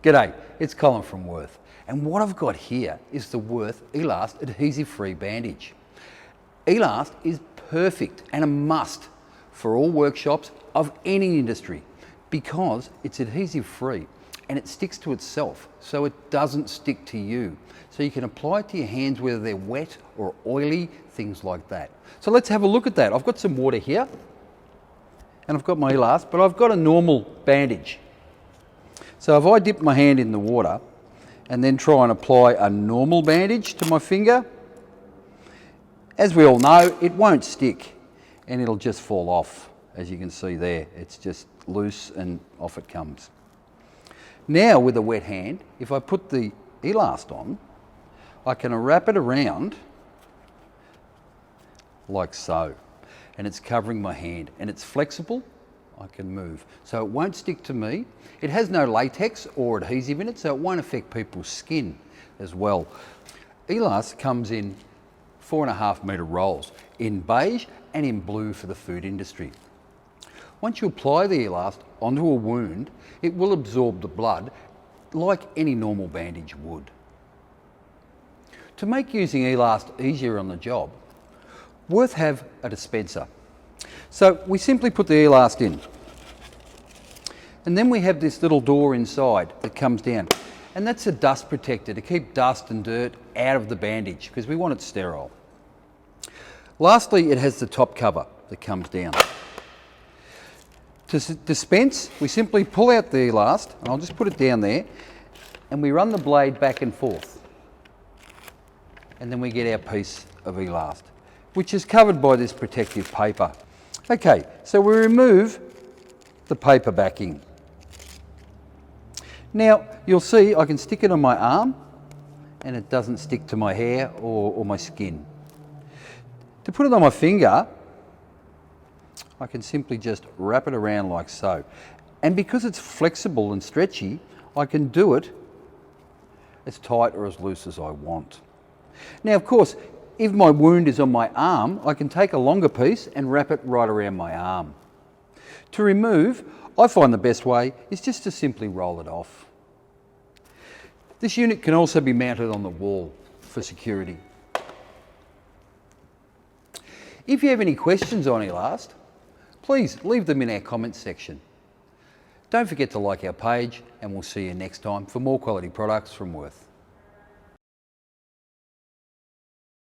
G'day, it's Colin from Worth, and what I've got here is the Worth Elast adhesive-free bandage. Elast is perfect and a must for all workshops of any industry because it's adhesive-free and it sticks to itself, so it doesn't stick to you. So you can apply it to your hands whether they're wet or oily, things like that. So let's have a look at that. I've got some water here and I've got my Elast, but I've got a normal bandage. So if I dip my hand in the water and then try and apply a normal bandage to my finger, as we all know, it won't stick and it'll just fall off. As you can see there, it's just loose and off it comes. Now with a wet hand, if I put the Elast on, I can wrap it around like so, and it's covering my hand and it's flexible. I can move, so it won't stick to me. It has no latex or adhesive in it, so it won't affect people's skin as well. Elast comes in 4.5 metre rolls in beige and in blue for the food industry. Once you apply the Elast onto a wound, it will absorb the blood like any normal bandage would. To make using Elast easier on the job, Worth have a dispenser. So we simply put the Elast in, and then we have this little door inside that comes down, and that's a dust protector to keep dust and dirt out of the bandage because we want it sterile. Lastly, it has the top cover that comes down. To dispense, we simply pull out the Elast, and I'll just put it down there, and we run the blade back and forth, and then we get our piece of Elast, which is covered by this protective paper. Okay, so we remove the paper backing. Now, you'll see I can stick it on my arm and it doesn't stick to my hair or my skin. To put it on my finger, I can simply just wrap it around like so. And because it's flexible and stretchy, I can do it as tight or as loose as I want. Now, of course, if my wound is on my arm, I can take a longer piece and wrap it right around my arm. To remove, I find the best way is just to simply roll it off. This unit can also be mounted on the wall for security. If you have any questions on Elast, please leave them in our comments section. Don't forget to like our page, and we'll see you next time for more quality products from Worth.